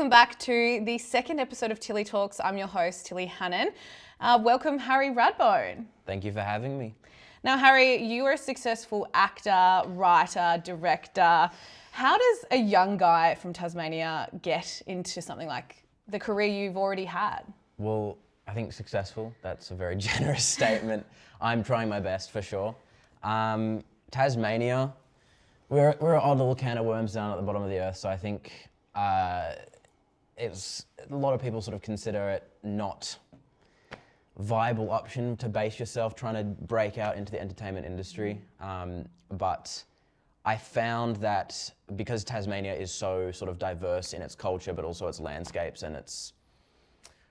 welcome back to the second episode of Tilly Talks. I'm your host, Tilly Hannan. Welcome, Harry Radbone. Thank you for having me. Now, Harry, you are a successful actor, writer, director. How does a young guy from Tasmania get into something like the career you've already had? Well, I think successful, that's a very generous statement. I'm trying my best for sure. Tasmania, we're an odd little can of worms down at the bottom of the earth, so I think it's a lot of people sort of consider it not viable option to base yourself trying to break out into the entertainment industry. But I found that because Tasmania is so sort of diverse in its culture, but also its landscapes and its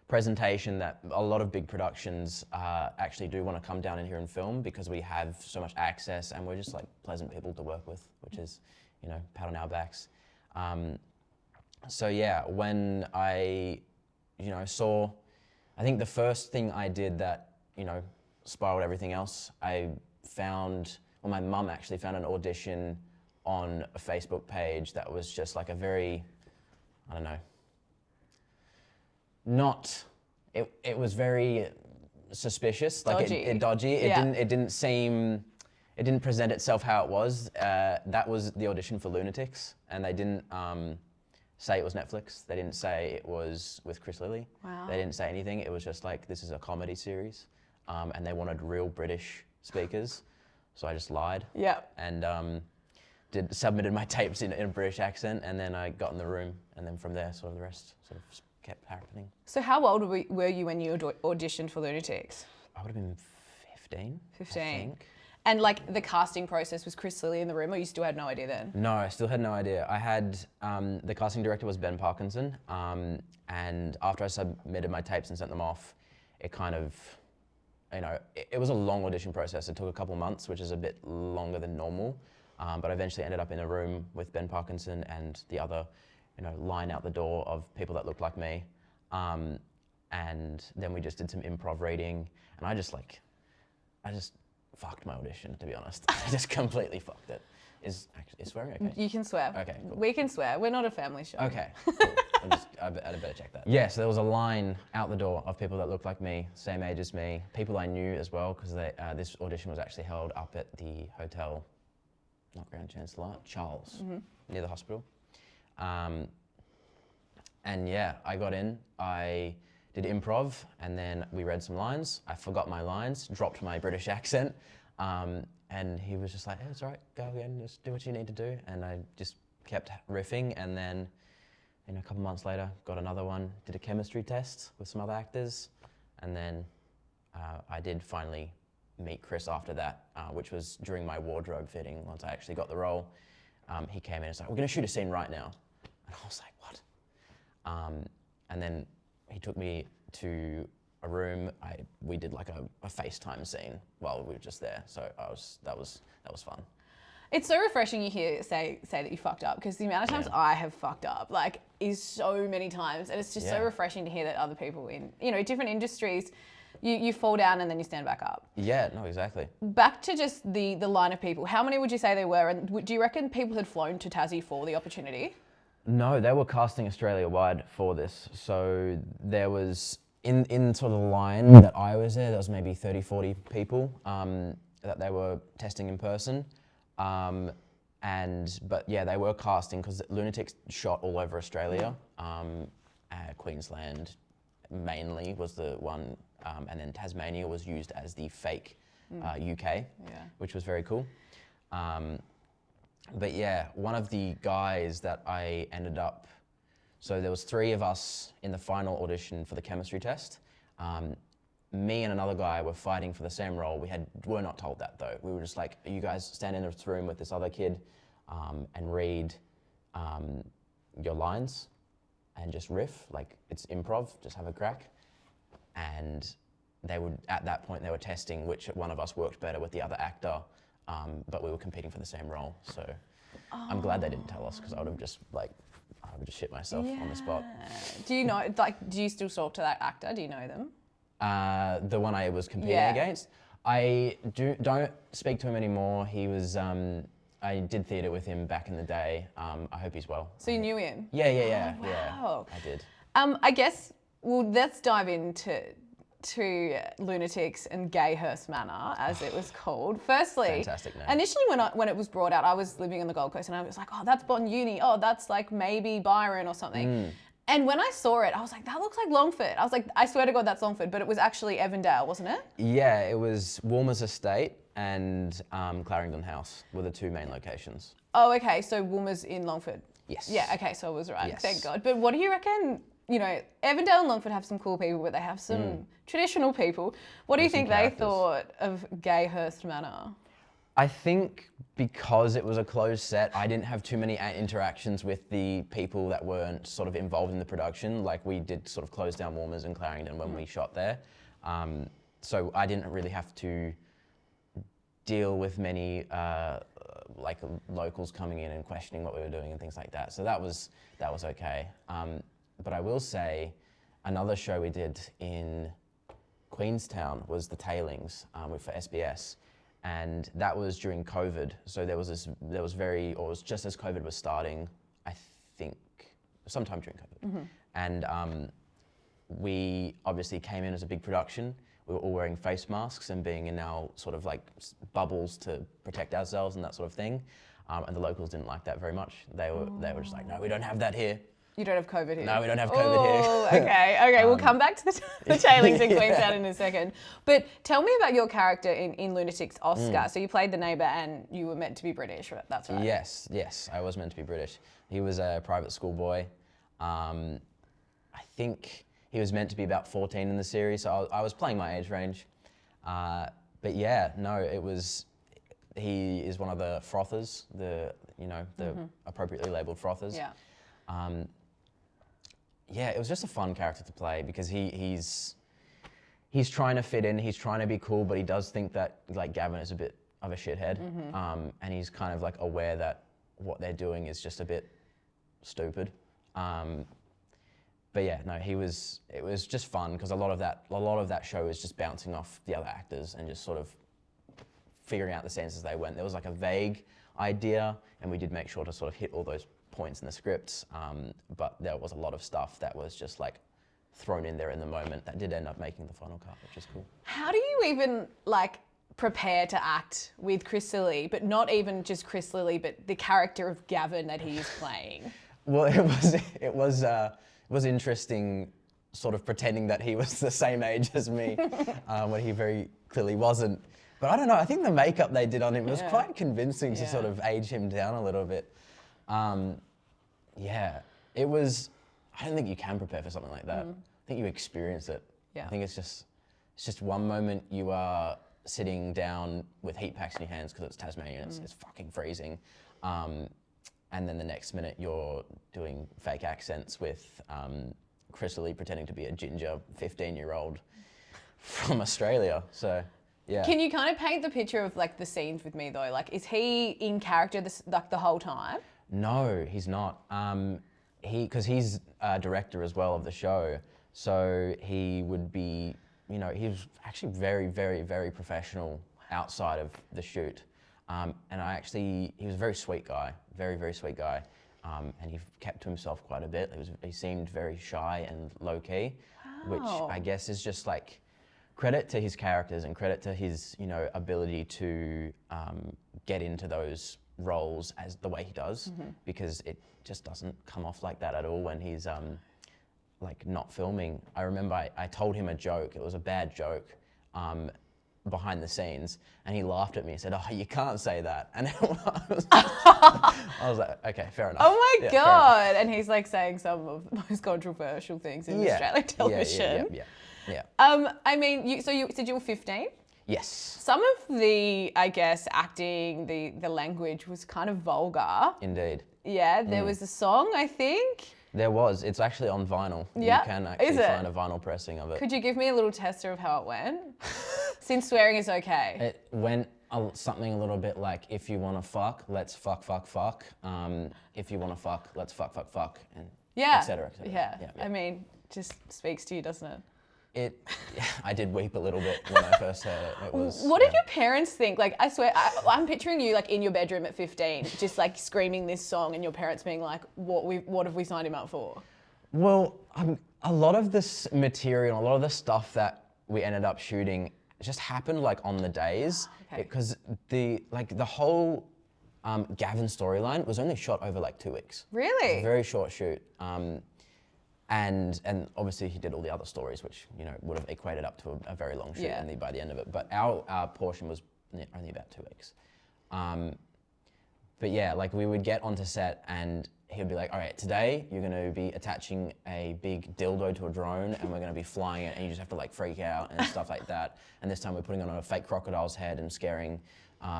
presentation, that a lot of big productions actually do want to come down in here and film because we have so much access and we're just like pleasant people to work with, which is, you know, pat on our backs. So yeah, when I, saw, I think the first thing I did that, spiraled everything else, my mum actually found an audition on a Facebook page that was just like a very, it was very suspicious, Dodgy. dodgy. It didn't present itself how it was. That was the audition for Lunatics, and they didn't say it was Netflix. They didn't say it was with Chris Lilley. Wow. They didn't say anything. It was just like, this is a comedy series, and they wanted real British speakers. So I just lied. Yeah. And submitted my tapes in a British accent, and then I got in the room, and then from there, sort of the rest sort of kept happening. So how old were you when you auditioned for Lunatics? I would have been 15. 15. I think. And like the casting process, was Chris Lilley in the room, or you still had no idea then? No, I still had no idea. I had, the casting director was Ben Parkinson, and after I submitted my tapes and sent them off, it kind of, it was a long audition process. It took a couple months, which is a bit longer than normal, but I eventually ended up in a room with Ben Parkinson and the other, line out the door of people that looked like me. And then we just did some improv reading, and I just fucked my audition, to be honest. I just completely fucked it. Is swearing okay? You can swear. Okay, cool. We can swear. We're not a family show. Okay, cool. I'd better check that. Yeah, so there was a line out the door of people that looked like me, same age as me, people I knew as well, because this audition was actually held up at the hotel, not Grand Chancellor, Charles, near the hospital. And yeah, I got in, I did improv, and then we read some lines. I forgot my lines, dropped my British accent, and he was just like, hey, it's all right, go again, just do what you need to do. And I just kept riffing, and then a couple months later, got another one, did a chemistry test with some other actors, and then I did finally meet Chris after that, which was during my wardrobe fitting. Once I actually got the role, he came in and was like, we're gonna shoot a scene right now. And I was like, what? And then he took me to a room. We did like a FaceTime scene while we were just there. So that was fun. It's so refreshing you hear say that you fucked up, because the amount of times I have fucked up is so many times, and it's just so refreshing to hear that other people in different industries, you fall down and then you stand back up. Yeah, no, exactly. Back to just the line of people. How many would you say there were, and do you reckon people had flown to Tassie for the opportunity? No, they were casting Australia-wide for this. So there was, in sort of the line that I was there was maybe 30, 40 people that they were testing in person. But yeah, they were casting because Lunatics shot all over Australia. Queensland mainly was the one, and then Tasmania was used as the fake UK, which was very cool. But yeah, one of the guys that I ended up, so there was 3 of us in the final audition for the chemistry test. Me and another guy were fighting for the same role. We're not told that though. We were just like, you guys stand in this room with this other kid and read your lines and just riff, like it's improv, just have a crack. And at that point they were testing which one of us worked better with the other actor. But we were competing for the same role, so I'm glad they didn't tell us, because I would have just shit myself on the spot. Do you know, do you still talk to that actor? Do you know them? The one I was competing against? I don't speak to him anymore. He was I did theatre with him back in the day. I hope he's well. So you knew him? Yeah. Oh, Yeah, wow. I did. I guess, well, let's dive into Lunatics and Gayhurst Manor, as it was called. Firstly, Fantastic name. initially when it was brought out, I was living on the Gold Coast and I was like, oh, that's Bond Uni. Oh, that's like maybe Byron or something. And when I saw it, I was like, that looks like Longford. I was like, I swear to God, that's Longford, but it was actually Evandale, wasn't it? Yeah, it was Walmer's Estate and Clarendon House were the two main locations. Oh, okay. So Woolmer's in Longford. Yes. Yeah. Okay. So I was right. Yes. Thank God. But what do you reckon? You know, Evandale and Longford have some cool people, but they have some traditional people. What do you think they thought of Gayhurst Manor? I think because it was a closed set, I didn't have too many interactions with the people that weren't sort of involved in the production. Like we did sort of close down Walmer's in Clarendon when we shot there. So I didn't really have to deal with many like locals coming in and questioning what we were doing and things like that. So that was okay. But I will say another show we did in Queenstown was The Tailings for SBS. And that was during COVID. So it was just as COVID was starting, I think, sometime during COVID. And we obviously came in as a big production. We were all wearing face masks and being in our sort of like bubbles to protect ourselves and that sort of thing. And the locals didn't like that very much. They were just like, no, we don't have that here. You don't have COVID here? No, we don't have COVID here. Oh, okay. We'll come back to the tailings in Queenstown in a second. But tell me about your character in Lunatics, Oscar. So you played the neighbour and you were meant to be British, right? That's right. Yes, I was meant to be British. He was a private school boy. I think he was meant to be about 14 in the series, so I was playing my age range. But yeah, no, he is one of the frothers, the appropriately labelled frothers. Yeah. Yeah, it was just a fun character to play because he's trying to fit in, he's trying to be cool, but he does think that like Gavin is a bit of a shithead, and he's kind of like aware that what they're doing is just a bit stupid. But yeah, no, it was just fun because a lot of that show is just bouncing off the other actors and just sort of figuring out the scenes as they went. There was like a vague idea, and we did make sure to sort of hit all those points in the scripts, but there was a lot of stuff that was just like thrown in there in the moment that did end up making the final cut, which is cool. How do you even like prepare to act with Chris Lilley, but not even just Chris Lilley, but the character of Gavin that he is playing? Well, it was interesting, sort of pretending that he was the same age as me, when he very clearly wasn't. But I don't know. I think the makeup they did on him was quite convincing to sort of age him down a little bit. Yeah, it was. I don't think you can prepare for something like that. I think you experience it. Yeah. I think it's just one moment you are sitting down with heat packs in your hands because it's Tasmanian, it's fucking freezing. And then the next minute you're doing fake accents with Chris Lilley pretending to be a ginger 15-year-old from Australia. So, yeah. Can you kind of paint the picture of like the scenes with me though? Like, is he in character like the whole time? No, he's not. Because he's a director as well of the show. So he would be, he was actually very, very, very professional outside of the shoot. And he was a very sweet guy, very, very sweet guy. And he kept to himself quite a bit. He seemed very shy and low key, which I guess is just like credit to his characters and credit to his, ability to get into those roles as the way he does, because it just doesn't come off like that at all when he's like not filming. I remember I told him a joke. It was a bad joke. Behind the scenes, and he laughed at me and said, "Oh, you can't say that." And I was like, "Okay, fair enough." Oh my God! And he's like saying some of the most controversial things in Australian television. Yeah. I mean, so you said you were 15? Yes. Some of the, I guess, acting, the language was kind of vulgar. Indeed. Yeah, there was a song, I think. There was. It's actually on vinyl. Yeah. You can actually find a vinyl pressing of it. Could you give me a little tester of how it went? Since swearing is okay. It went something a little bit like, if you want to fuck, let's fuck. If you want to fuck, let's fuck. And et cetera, et cetera. Yeah. I mean, just speaks to you, doesn't it? I did weep a little bit when I first heard it. It was. What did your parents think? Like, I swear, I'm picturing you like in your bedroom at 15, just like screaming this song, and your parents being like, "What have we signed him up for?" Well, a lot of this material, a lot of the stuff that we ended up shooting just happened like on the days, because the whole Gavin storyline was only shot over like 2 weeks. Really? It was a very short shoot. And obviously he did all the other stories, which would have equated up to a very long shoot by the end of it. But our portion was only about 2 weeks. But yeah, like we would get onto set and he'd be like, all right, today you're going to be attaching a big dildo to a drone and we're going to be flying it and you just have to like freak out and stuff like that. And this time we're putting on a fake crocodile's head and scaring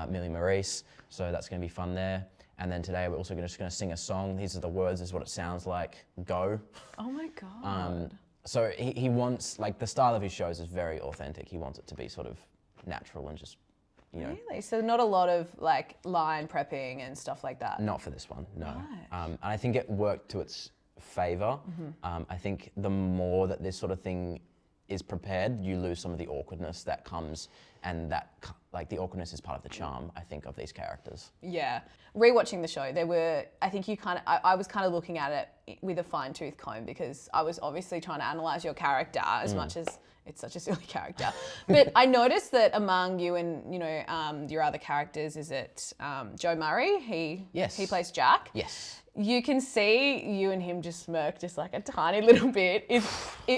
Millie Maurice. So that's going to be fun there. And then today we're also just going to sing a song. These are the words, this is what it sounds like. Go. Oh my God. So he wants, like the style of his shows is very authentic. He wants it to be sort of natural and just, Really? So not a lot of like line prepping and stuff like that? Not for this one, no. Right. And I think it worked to its favor. I think the more that this sort of thing is prepared, you lose some of the awkwardness that comes, and that like the awkwardness is part of the charm, I think, of these characters. Yeah. Rewatching the show, I was kind of looking at it with a fine-tooth comb because I was obviously trying to analyze your character as much as it's such a silly character. But I noticed that among you and, your other characters, is it Joe Murray? He plays Jack. Yes. You can see you and him just smirk just like a tiny little bit.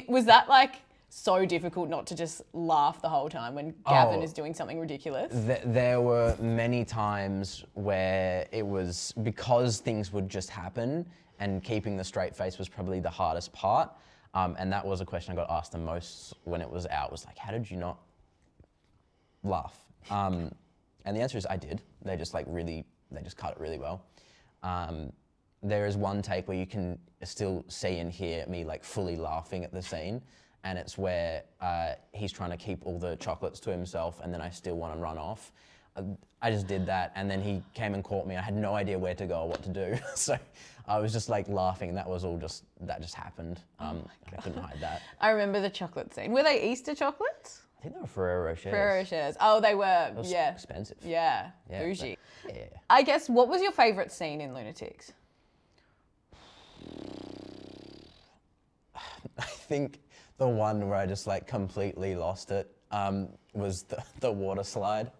Was that like so difficult not to just laugh the whole time when Gavin is doing something ridiculous? There were many times where it was because things would just happen, and keeping the straight face was probably the hardest part. And that was a question I got asked the most when it was out, was like, how did you not laugh? And the answer is I did. They just cut it really well. There is one take where you can still see and hear me like fully laughing at the scene. And it's where he's trying to keep all the chocolates to himself, and then I still want to run off. I just did that, and then he came and caught me. I had no idea where to go or what to do. So I was just like laughing, and that just happened. I couldn't hide that. I remember the chocolate scene. Were they Easter chocolates? I think they were Ferrero Rochers. Ferrero Rochers. Oh, they were. It was yeah. expensive. Yeah. Bougie. Yeah. I guess, what was your favourite scene in Lunatics? I think the one where I just like completely lost it was the water slide,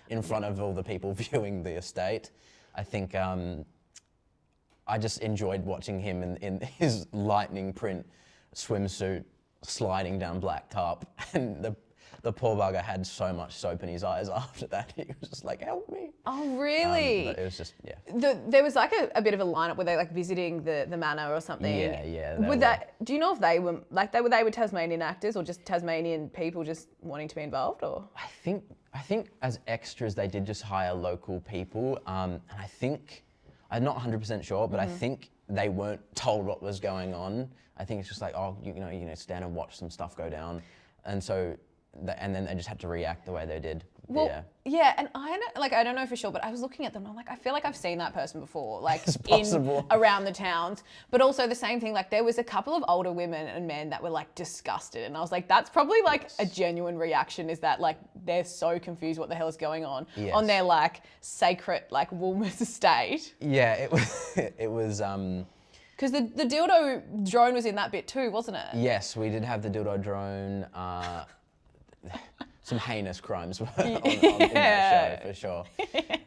in front of all the people viewing the estate. I think I just enjoyed watching him in his lightning print swimsuit sliding down black tarp, and the poor bugger had so much soap in his eyes after that. He was just like, help me. Oh, really? But it was just, yeah. There was like a bit of a lineup where they like visiting the manor or something. Yeah. Do you know if they were like they were Tasmanian actors or just Tasmanian people just wanting to be involved, or? I think as extras they did just hire local people, and I think I'm not 100% sure, but I think they weren't told what was going on. I think it's just like, you stand and watch some stuff go down, and so. And then they just had to react the way they did. Well, yeah, and I don't know for sure, but I was looking at them and I'm like, I feel like I've seen that person before, like around the towns. But also the same thing, like there was a couple of older women and men that were like disgusted, and I was like, that's probably like a genuine reaction, is that like they're so confused what the hell is going on on their like sacred like Woolworths estate. Yeah, it was. Because the dildo drone was in that bit too, wasn't it? Yes, we did have the dildo drone. Some heinous crimes in that show, for sure.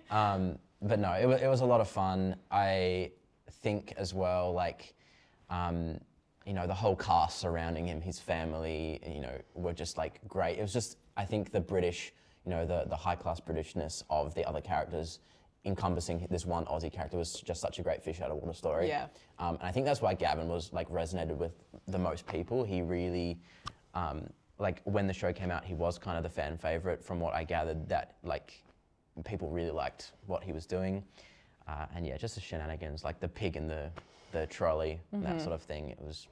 But no, it was a lot of fun. I think as well, like, the whole cast surrounding him, his family, were just like great. It was just, I think the British, the high-class Britishness of the other characters encompassing this one Aussie character was just such a great fish out of water story. Yeah. And I think that's why Gavin was like resonated with the most people. He really, like when the show came out, he was kind of the fan favorite from what I gathered, that like people really liked what he was doing. And yeah, just the shenanigans, like the pig in the trolley, that sort of thing. It was.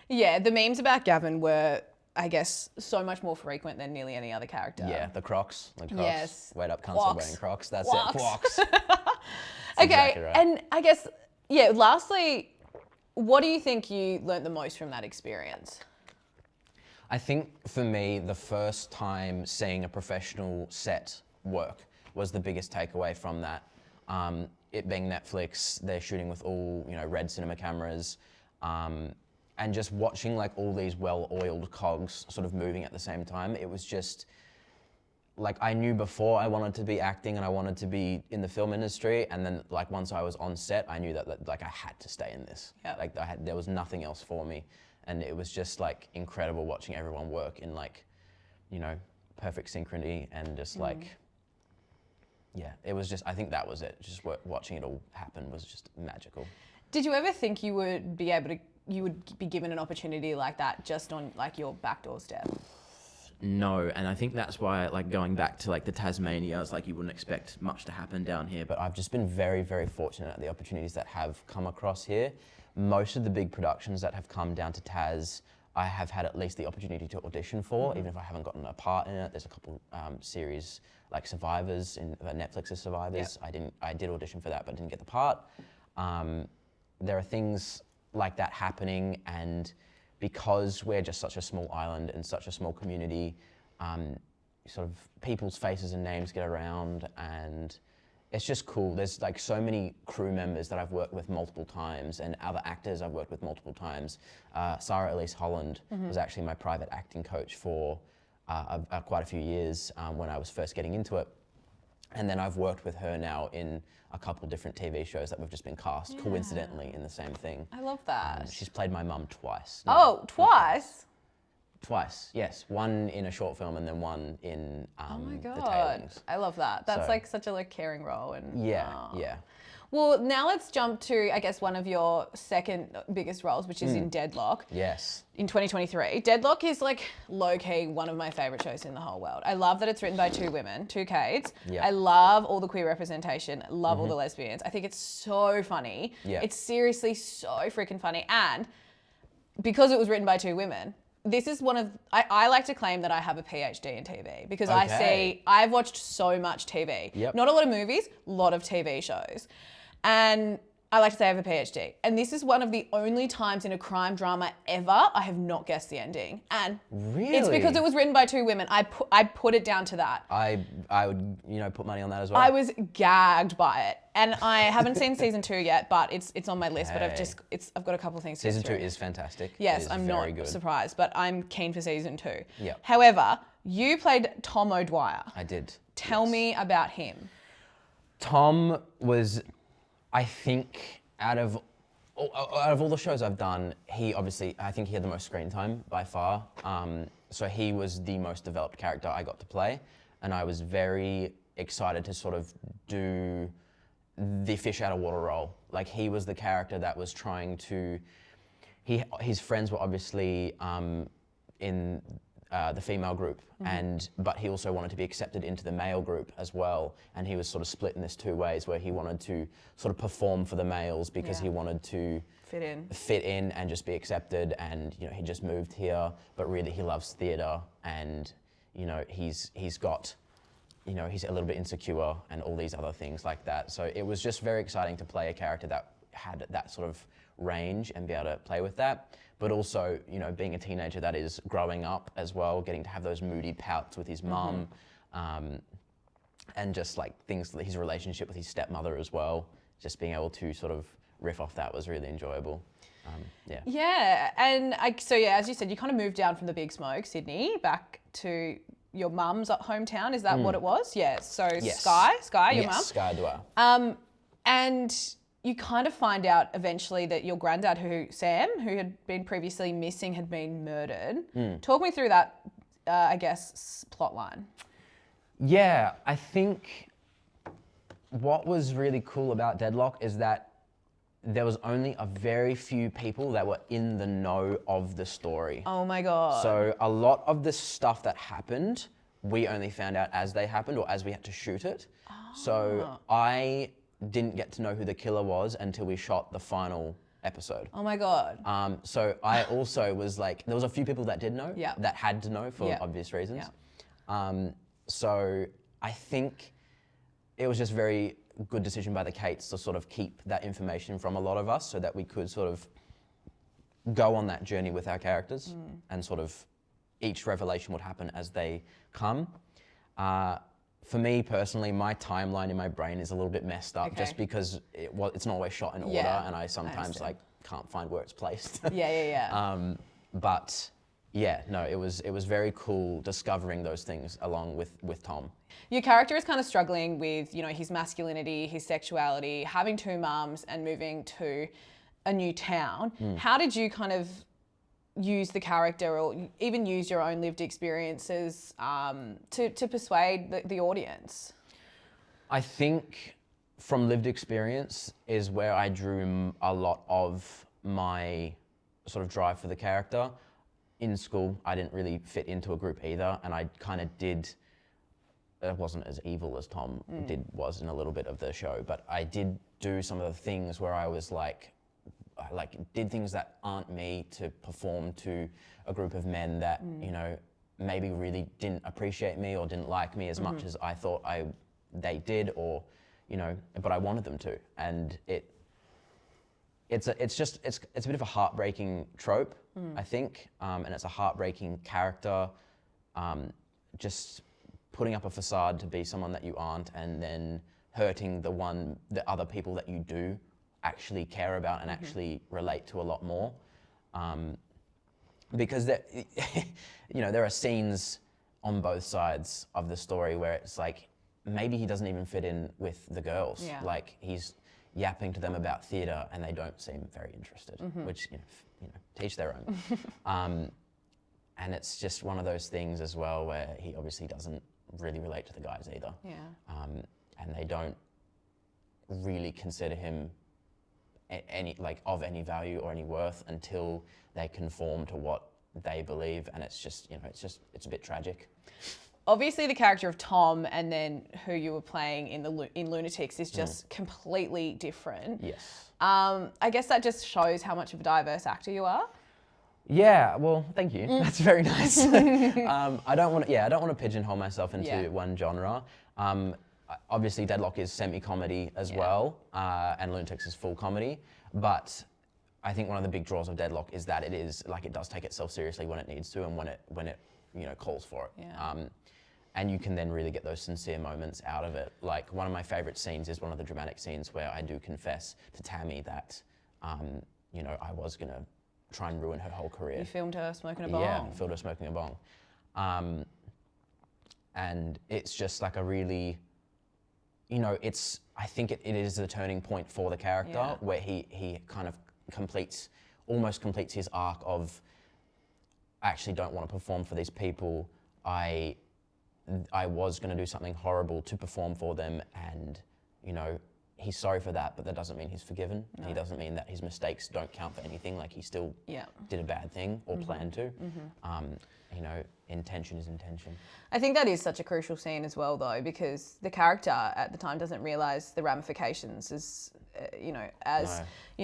Yeah, the memes about Gavin were, I guess, so much more frequent than nearly any other character. Yeah, the Crocs. Yes. Wait up, cunts are wearing Crocs. That's it, Quocks. Okay, exactly right. And I guess, lastly, what do you think you learnt the most from that experience? I think for me, the first time seeing a professional set work was the biggest takeaway from that. It being Netflix, they're shooting with all, red cinema cameras, and just watching like all these well-oiled cogs sort of moving at the same time. It was just like, I knew before I wanted to be acting and I wanted to be in the film industry, and then like once I was on set, I knew that like I had to stay in this. Yep. Like there was nothing else for me, and it was just like incredible watching everyone work in like, perfect synchrony and just like. Yeah, it was just, I think that was it. Just watching it all happen was just magical. Did you ever think you would be given an opportunity like that just on like your back doorstep? No, and I think that's why, like, going back to like the Tasmania, it's like you wouldn't expect much to happen down here, but I've just been very, very fortunate at the opportunities that have come across here. Most of the big productions that have come down to Tas, I have had at least the opportunity to audition for, even if I haven't gotten a part in it. There's a couple series like Survivors, in Netflix's Survivors. Yep. I did audition for that, but didn't get the part. There are things like that happening, and because we're just such a small island and such a small community, sort of people's faces and names get around, and it's just cool. There's like so many crew members that I've worked with multiple times, and other actors I've worked with multiple times. Sarah Elise Holland was actually my private acting coach for quite a few years when I was first getting into it. And then I've worked with her now in a couple different TV shows that we've just been cast coincidentally in the same thing. I love that. She's played my mum twice. Oh, twice? Twice, yes. One in a short film and then one in Oh my The God. Tailings. I love that. That's So- like such a caring role. And Yeah. Well, now let's jump to, I guess, one of your second biggest roles, which is in Deadloch. Yes. In 2023. Deadloch is like low-key one of my favourite shows in the whole world. I love that it's written by two women, two Kates. Yeah. I love all the queer representation. I love all the lesbians. I think it's so funny. Yeah. It's seriously so freaking funny. And because it was written by two women, this is one of, I like to claim that I have a PhD in TV because I've watched so much TV. Yep. Not a lot of movies, a lot of TV shows. And I like to say I have a PhD. And this is one of the only times in a crime drama ever I have not guessed the ending. And Really? it's because it was written by two women. I put it down to that. I would, put money on that as well. I was gagged by it. And I haven't seen season 2 yet, but it's on my list. But I've got a couple of things to Season get through. 2 is fantastic. Yes, It is I'm very not good. surprised, but I'm keen for season 2. Yep. However, you played Tom O'Dwyer. I did. Tell me about him. Tom was, I think, out of all the shows I've done, I think he had the most screen time by far. So he was the most developed character I got to play, and I was very excited to sort of do the fish out of water role. Like, he was the character that was trying to, his friends were obviously in the female group, but he also wanted to be accepted into the male group as well, and he was sort of split in this two ways, where he wanted to sort of perform for the males because he wanted to fit in and just be accepted, and he just moved here, but really he loves theatre, and he's got, he's a little bit insecure and all these other things like that. So it was just very exciting to play a character that had that sort of range and be able to play with that. But also, being a teenager that is growing up as well, getting to have those moody pouts with his mum, and just like things, his relationship with his stepmother as well, just being able to sort of riff off that was really enjoyable. Yeah, and as you said, you kind of moved down from the Big Smoke, Sydney, back to your mum's hometown. Is that what it was? Yeah. So Yes. Sky, your mum. Yes, Sky Dwyer. And you kind of find out eventually that your granddad, Sam, who had been previously missing, had been murdered. Talk me through that, I guess, plot line. Yeah, I think what was really cool about Deadloch is that there was only a very few people that were in the know of the story. Oh my God. So a lot of the stuff that happened, we only found out as they happened or as we had to shoot it. So I didn't get to know who the killer was until we shot the final episode. Oh my God. So I also was like, there was a few people that did know, Yeah. that had to know for Yeah. obvious reasons. Yeah. So I think it was just very good decision by the Kates to sort of keep that information from a lot of us so that we could sort of go on that journey with our characters and sort of each revelation would happen as they come. For me personally, my timeline in my brain is a little bit messed up just because it's not always shot in order, and I sometimes like can't find where it's placed. But yeah, no, it was very cool discovering those things along with Tom. Your character is kind of struggling with, you know, his masculinity, his sexuality, having 2 mums and moving to a new town. How did you kind of use the character or even use your own lived experiences to persuade the audience? I think from lived experience is where I drew a lot of my sort of drive for the character. In school, I didn't really fit into a group either, and I kind of did. It wasn't as evil as Tom was in a little bit of the show, but I did do some of the things where I was like did things that aren't me to perform to a group of men that you know maybe really didn't appreciate me or didn't like me as much as I thought they did, or you know, but I wanted them to, and it's a bit of a heartbreaking trope, I think, and it's a heartbreaking character, just putting up a facade to be someone that you aren't, and then hurting the other people that you do actually care about and actually relate to a lot more, because you know, there are scenes on both sides of the story where it's like maybe he doesn't even fit in with the girls, like he's yapping to them about theatre and they don't seem very interested, which you know, teach their own. And it's just one of those things as well where he obviously doesn't really relate to the guys either, and they don't really consider him of any value or any worth until they conform to what they believe, and it's just, you know, it's a bit tragic. Obviously, the character of Tom and then who you were playing in Lunatics is just completely different. Yes. I guess that just shows how much of a diverse actor you are. Yeah, well, thank you. That's very nice. I don't want to pigeonhole myself into one genre. Obviously, Deadloch is semi-comedy as well, and Lunatics is full comedy. But I think one of the big draws of Deadloch is that it does take itself seriously when it needs to, and when it you know, calls for it. And you can then really get those sincere moments out of it. Like, one of my favorite scenes is one of the dramatic scenes where I do confess to Tammy that, you know, I was gonna try and ruin her whole career. You filmed her smoking a bong. Yeah, filmed her smoking a bong. And it's just like a really, you know, I think it is a turning point for the character where he kind of almost completes his arc of, I actually don't want to perform for these people. I was going to do something horrible to perform for them, and you know, he's sorry for that, but that doesn't mean he's forgiven. No. He doesn't mean that his mistakes don't count for anything. Like, he still did a bad thing or planned to. You know, intention is intention. I think that is such a crucial scene as well, though, because the character at the time doesn't realise the ramifications as, you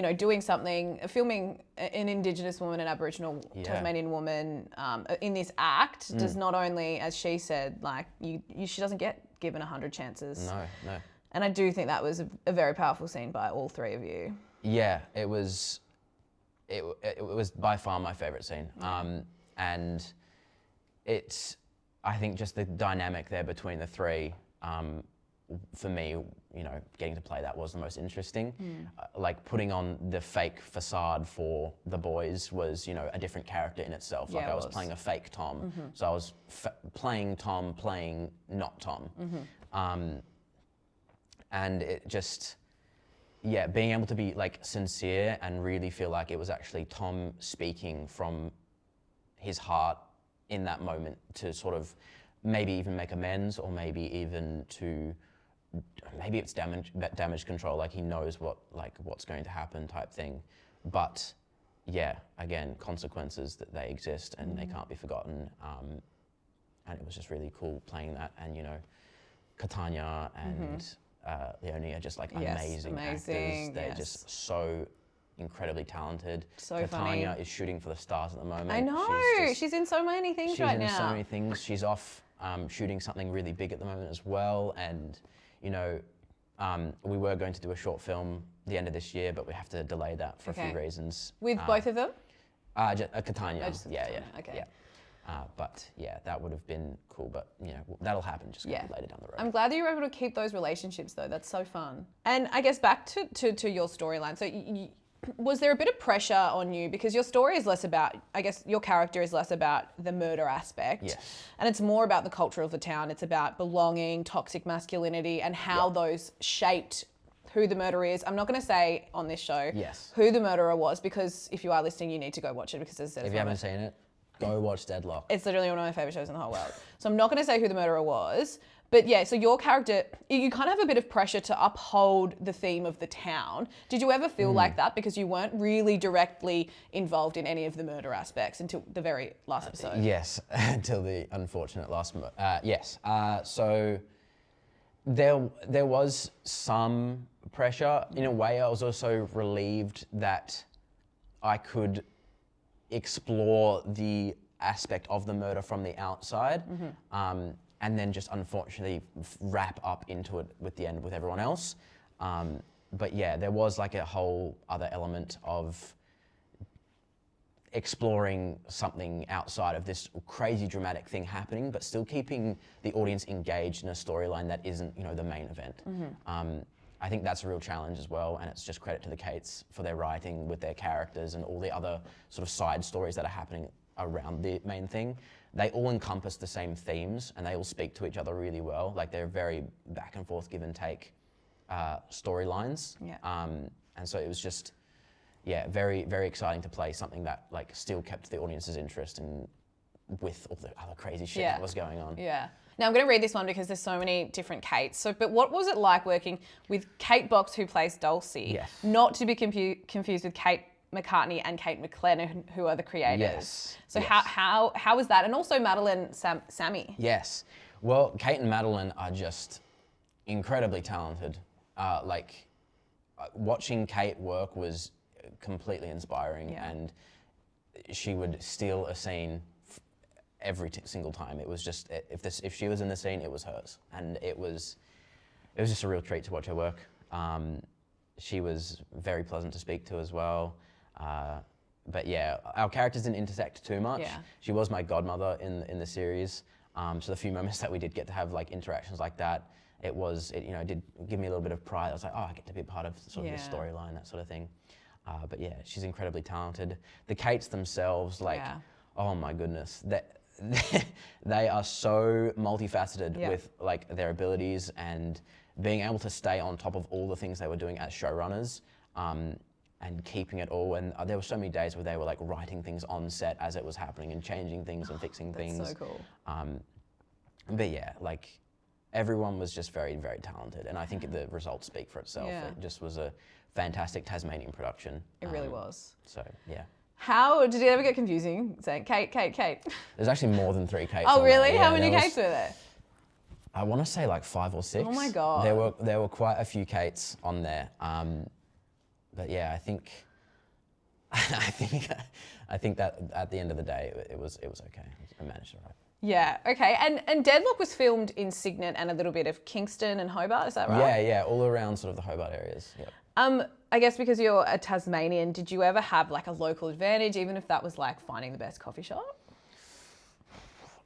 know, doing something, filming an Indigenous woman, an Aboriginal Tasmanian woman in this act does not only, as she said, like, she doesn't get given 100 chances. No. And I do think that was a very powerful scene by all 3 of you. Yeah, it was by far my favourite scene. And I think just the dynamic there between the 3, for me, you know, getting to play that was the most interesting. Like, putting on the fake facade for the boys was, you know, a different character in itself. Like, I was playing a fake Tom. So I was playing Tom, playing not Tom. And it just, being able to be like sincere and really feel like it was actually Tom speaking from his heart in that moment to sort of maybe even make amends, or maybe even maybe it's damage control, like he knows what's going to happen type thing. But yeah, again, consequences that they exist and they can't be forgotten. And it was just really cool playing that. And, you know, Katanya and Leonie are just like amazing actors. They're just so incredibly talented. So funny. Katanya is shooting for the stars at the moment. I know. She's in so many things right now. She's in so many things. She's off shooting something really big at the moment as well. And, you know, we were going to do a short film the end of this year, but we have to delay that for a few reasons. With both of them? Katanya. Yeah. Okay. But yeah, that would have been cool. But you know, that'll happen just later down the road. I'm glad that you were able to keep those relationships though. That's so fun. And I guess back to your storyline. So was there a bit of pressure on you because your story is less about, I guess your character is less about the murder aspect. Yes. And it's more about the culture of the town. It's about belonging, toxic masculinity, and how those shaped who the murderer is. I'm not going to say on this show who the murderer was, because if you are listening, you need to go watch it, because as I said, if you haven't seen it, go watch Deadloch. It's literally one of my favourite shows in the whole world. So I'm not going to say who the murderer was. But yeah, so your character, you kind of have a bit of pressure to uphold the theme of the town. Did you ever feel like that? Because you weren't really directly involved in any of the murder aspects until the very last episode. Yes, until the unfortunate last. Yes. So there was some pressure. In a way, I was also relieved that I could explore the aspect of the murder from the outside. And then just unfortunately wrap up into it with the end with everyone else. But yeah, there was like a whole other element of exploring something outside of this crazy dramatic thing happening, but still keeping the audience engaged in a storyline that isn't, you know, the main event. I think that's a real challenge as well, and it's just credit to the Cates for their writing with their characters and all the other sort of side stories that are happening around the main thing. They all encompass the same themes, and they all speak to each other really well. Like, they're very back and forth, give and take storylines. And so it was just, very, very exciting to play something that like still kept the audience's interest and with all the other crazy shit that was going on. Now I'm going to read this one because there's so many different Kates. So, but what was it like working with Kate Box, who plays Dulcie, not to be confused with Kate McCartney and Kate McLennan, who are the creators? So how was that? And also Madeline Sammy. Yes. Well, Kate and Madeline are just incredibly talented. Watching Kate work was completely inspiring, and she would steal a scene every single time. It was just, if she was in the scene, it was hers, and it was just a real treat to watch her work. She was very pleasant to speak to as well. But yeah, our characters didn't intersect too much. She was my godmother in the series, so the few moments that we did get to have like interactions like that, it did give me a little bit of pride. I was like, oh, I get to be part of sort of this storyline, that sort of thing. But yeah, she's incredibly talented. The Cates themselves, oh my goodness, they are so multifaceted with like their abilities and being able to stay on top of all the things they were doing as showrunners, and keeping it all. And there were so many days where they were like writing things on set as it was happening and changing things and fixing things. That's so cool. But yeah, like everyone was just very, very talented, and I think the results speak for itself. It just was a fantastic Tasmanian production. It really was. So yeah. How did it ever get confusing saying Kate? There's actually more than 3 Kates. Oh really? Yeah, how many Kates were there? I want to say like 5 or 6. Oh my god. There were quite a few Kates on there. But yeah, I think that at the end of the day it was okay. I managed it right. Yeah, okay. And Deadloch was filmed in Cygnet and a little bit of Kingston and Hobart, is that right? Yeah, all around sort of the Hobart areas. Yep. I guess because you're a Tasmanian, did you ever have like a local advantage, even if that was like finding the best coffee shop?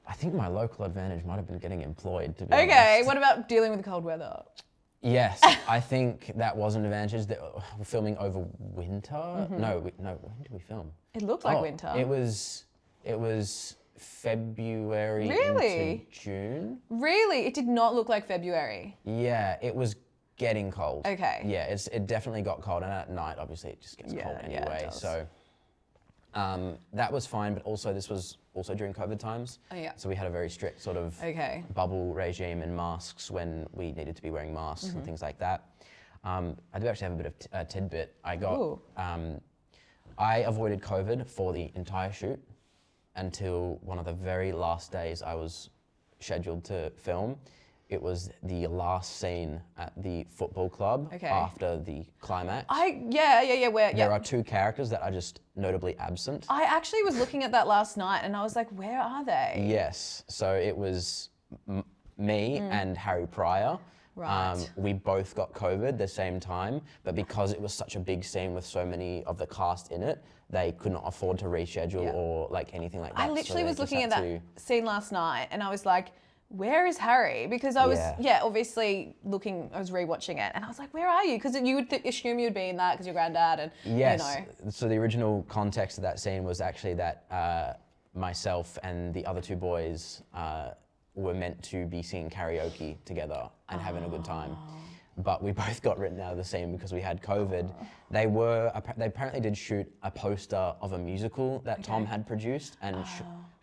I think my local advantage might have been getting employed, to be honest. Okay, what about dealing with the cold weather? Yes, I think that was an advantage. We're filming over winter. No, when did we film? It looked like winter. It was February into June. Really? It did not look like February. Yeah, it was getting cold. Okay. Yeah, it definitely got cold, and at night, obviously, it just gets cold anyway. So that was fine, but also this was also during COVID times. Oh yeah. So we had a very strict sort of bubble regime and masks when we needed to be wearing masks and things like that. I do actually have a bit of a tidbit. I avoided COVID for the entire shoot until one of the very last days I was scheduled to film. It was the last scene at the football club after the climax. There are 2 characters that are just notably absent. I actually was looking at that last night and I was like, where are they? Yes, so it was me and Harry Pryor, Right. We both got COVID the same time, but because it was such a big scene with so many of the cast in it, they could not afford to reschedule or like anything like that. I literally was looking at that scene last night and I was like, where is Harry? Because I was, obviously I was rewatching it and I was like, where are you? Because you would assume you'd be in that because your granddad and, yes. So the original context of that scene was actually that myself and the other two boys were meant to be singing karaoke together and having a good time. But we both got written out of the scene because we had COVID. They apparently did shoot a poster of a musical that Tom had produced and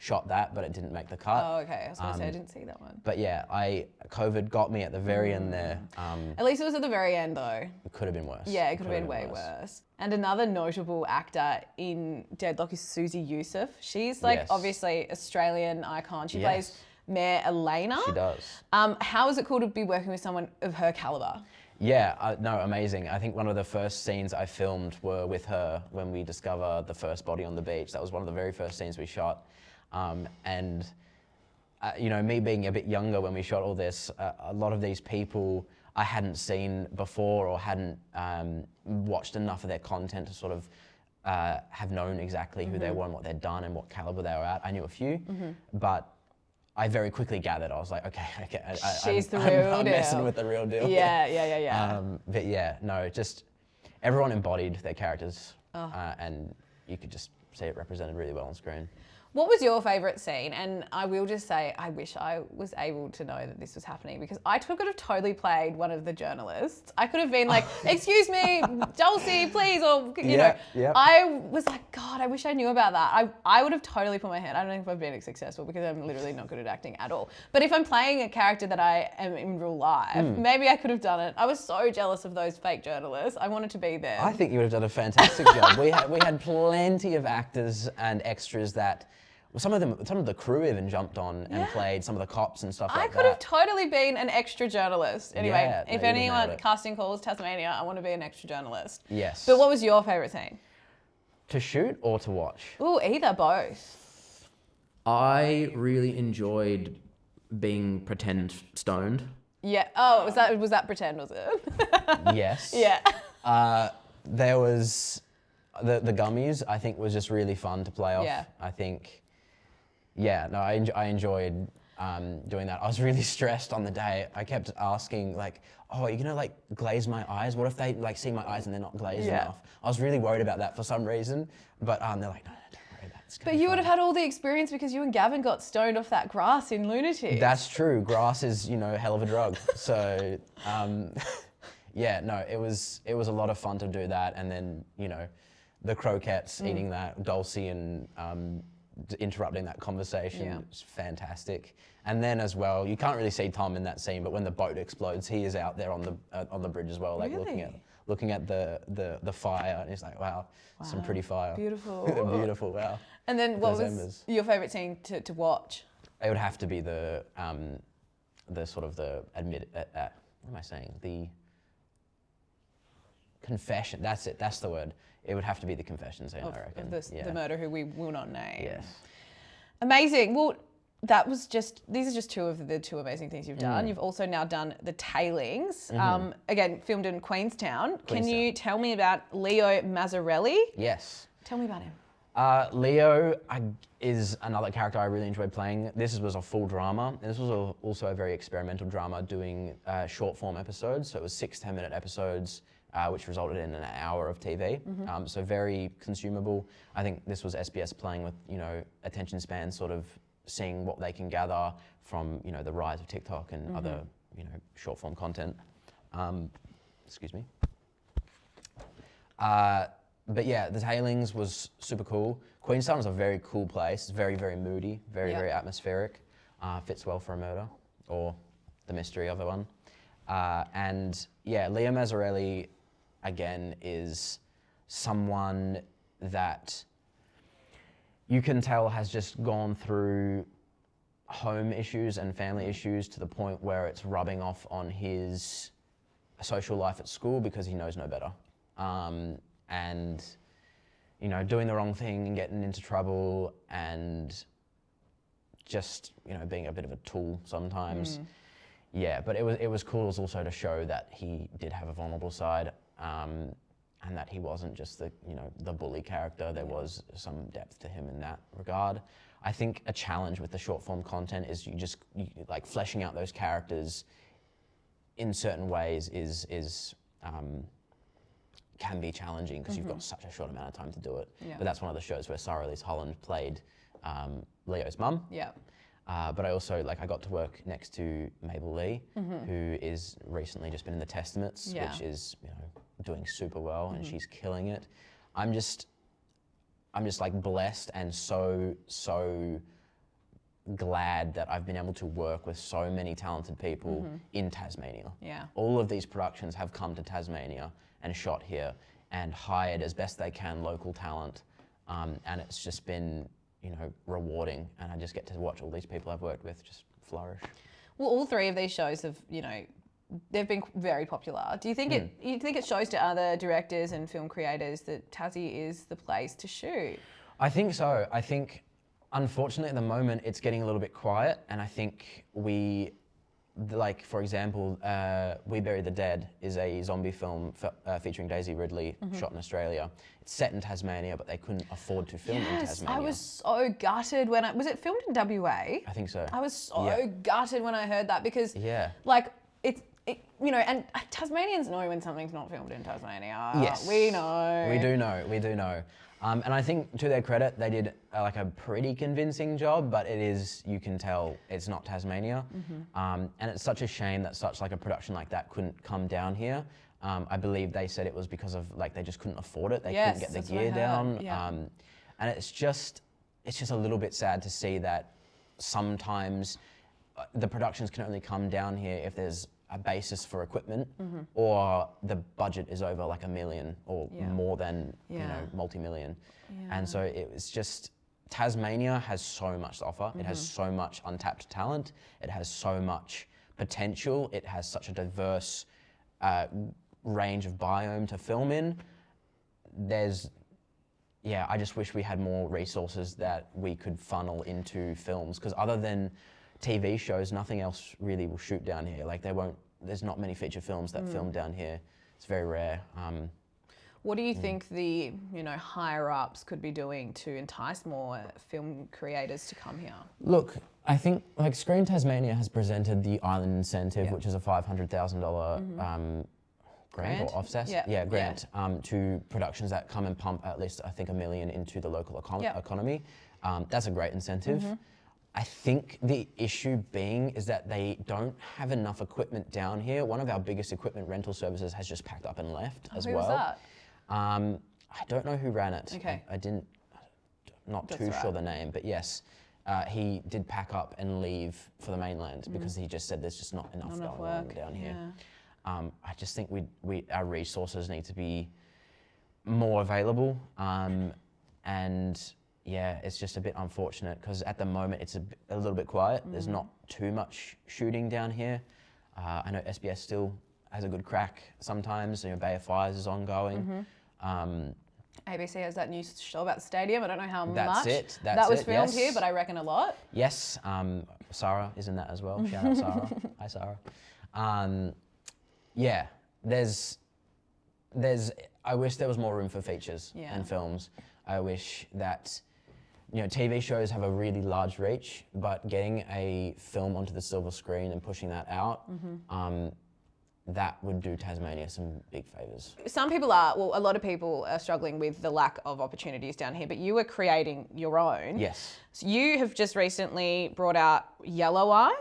shot that, but it didn't make the cut. Oh, okay. I was going to say, I didn't see that one. But yeah, COVID got me at the very end there. At least it was at the very end though. It could have been worse. Yeah, it could have been way worse. And another notable actor in Deadloch is Susie Youssef. She's obviously Australian icon. She plays Mayor Elena. She does. How is it cool to be working with someone of her caliber? Yeah, no, amazing. I think one of the first scenes I filmed were with her when we discover the first body on the beach. That was one of the very first scenes we shot. Me being a bit younger when we shot all this, a lot of these people I hadn't seen before or hadn't watched enough of their content to sort of have known exactly who they were and what they'd done and what caliber they were at. I knew a few, but I very quickly gathered. I was like, okay, she's the real deal. I'm messing with the real deal. Yeah. But yeah, no, just everyone embodied their characters, and you could just see it represented really well on screen. What was your favourite scene? And I will just say, I wish I was able to know that this was happening because I could have totally played one of the journalists. I could have been like, excuse me, Dulcie, please, or, you know. I was like, God, I wish I knew about that. I would have totally put my hand. I don't know if I've been successful because I'm literally not good at acting at all. But if I'm playing a character that I am in real life, maybe I could have done it. I was so jealous of those fake journalists. I wanted to be there. I think you would have done a fantastic job. We had plenty of actors and extras that some of the crew even jumped on and played some of the cops and stuff like that. I could have totally been an extra journalist. Anyway, if anyone casting calls Tasmania, I want to be an extra journalist. Yes. But what was your favourite scene? To shoot or to watch? Ooh, either, both. I really enjoyed being pretend stoned. Yeah. Oh, was that pretend, was it? Yes. Yeah. There was the gummies, I think, was just really fun to play off. Yeah. I think. Yeah, no, I enjoyed doing that. I was really stressed on the day. I kept asking, like, oh, are you gonna like glaze my eyes? What if they like see my eyes and they're not glazed enough? I was really worried about that for some reason, but they're like, no, don't worry about it. But you would have had all the experience because you and Gavin got stoned off that grass in Lunatics. That's true. Grass is, a hell of a drug. So, yeah, no, it was a lot of fun to do that, and then the croquettes, eating that, Dulcie and interrupting that conversation was fantastic. And then as well, you can't really see Tom in that scene, but when the boat explodes, he is out there on the bridge as well, like looking at the fire, and he's like, wow, some pretty fire. Beautiful. Beautiful, wow. And then what was your favourite scene to watch? It would have to be the sort of the what am I saying? The confession. That's it. That's the word. It would have to be the confession scene, I reckon. The murder who we will not name. Yes. Amazing. Well, these are just two of the two amazing things you've done. You've also now done The Tailings, again, filmed in Queenstown. Can you tell me about Leo Mazzarelli? Yes. Tell me about him. Leo is another character I really enjoyed playing. This was a full drama. This was also a very experimental drama, doing short form episodes. So it was 6 10-minute episodes, which resulted in an hour of TV. So very consumable. I think this was SBS playing with, attention span, sort of seeing what they can gather from, the rise of TikTok and other, short form content. Excuse me. But yeah, The Tailings was super cool. Queenstown is a very cool place. It's very, very moody, very, very atmospheric. Fits well for a murder or the mystery of one. And yeah, Leo Mazzarelli, again, is someone that you can tell has just gone through home issues and family issues to the point where it's rubbing off on his social life at school because he knows no better. And, doing the wrong thing and getting into trouble and just, being a bit of a tool sometimes. yeah, but it was cool also to show that he did have a vulnerable side, and that he wasn't just the bully character. There was some depth to him in that regard. I think a challenge with the short form content is you like fleshing out those characters in certain ways can be challenging because you've got such a short amount of time to do it. Yeah. But that's one of the shows where Sarah Elise Holland played Leo's mum. Yeah. But I also, I got to work next to Mabel Lee, who is recently just been in The Testaments, which is, doing super well, and she's killing it. I'm just blessed and so glad that I've been able to work with so many talented people in Tasmania. Yeah. All of these productions have come to Tasmania and shot here and hired as best they can local talent, and it's just been rewarding, and I just get to watch all these people I've worked with just flourish. Well, all three of these shows have, they've been very popular. Do you think it shows to other directors and film creators that Tassie is the place to shoot? I think so. I think, unfortunately, at the moment, it's getting a little bit quiet, and I think for example, We Bury the Dead is a zombie film featuring Daisy Ridley, shot in Australia. It's set in Tasmania, but they couldn't afford to film in Tasmania. I was so gutted when was it filmed in WA? I think so. I was so gutted when I heard that because, and Tasmanians know when something's not filmed in Tasmania. Yes. We know. We do know. And I think, to their credit, they did a pretty convincing job, but you can tell it's not Tasmania. And it's such a shame that such a production like that couldn't come down here. I believe they said it was because of they just couldn't afford it. They couldn't get the gear down. Yeah. And it's just a little bit sad to see that sometimes the productions can only come down here if there's a basis for equipment, or the budget is over $1 million or more than multi-million. And so it was just, Tasmania has so much to offer. It has so much untapped talent. It has so much potential. It has such a diverse range of biome to film in. I just wish we had more resources that we could funnel into films, because other than TV shows, nothing else really will shoot down here. There's not many feature films that film down here. It's very rare. What do you think the higher ups could be doing to entice more film creators to come here? Look, I think Screen Tasmania has presented the Island Incentive, which is a $500,000 grant or offset, grant to productions that come and pump at least, I think, $1 million into the local economy. That's a great incentive. I think the issue is that they don't have enough equipment down here. One of our biggest equipment rental services has just packed up and left as well. Who was that? I don't know who ran it. Okay. Not too sure the name, but yes, he did pack up and leave for the mainland because he just said there's just not enough going on down here. I just think our resources need to be more available, and it's just a bit unfortunate because at the moment it's a little bit quiet. There's not too much shooting down here. I know SBS still has a good crack sometimes. Bay of Fires is ongoing. ABC has that new show about the stadium. I don't know how much that was filmed here, but I reckon a lot. Yes, Sarah is in that as well. Shout out Sarah. Hi Sarah. I wish there was more room for features and films. I wish that TV shows have a really large reach, but getting a film onto the silver screen and pushing that out, that would do Tasmania some big favours. A lot of people are struggling with the lack of opportunities down here, but you were creating your own. Yes. So you have just recently brought out Yellow Eye.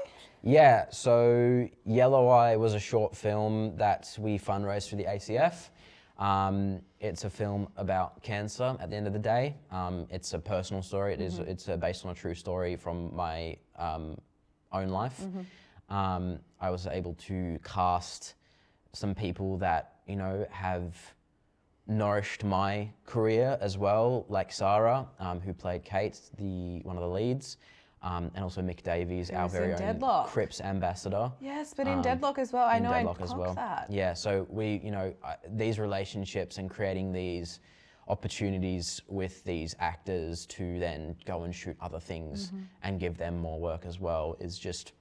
Yeah, so Yellow Eye was a short film that we fundraised for the ACF. It's a film about cancer at the end of the day. It's a personal story. It's based on a true story from my own life. I was able to cast some people that, have nourished my career as well, like Sarah, who played Kate, one of the leads. And also Mick Davies, our very own Deadloch. Crips ambassador. Yes, but in Deadloch as well. I know I as well. that. Yeah, so we, these relationships and creating these opportunities with these actors to then go and shoot other things and give them more work as well is just,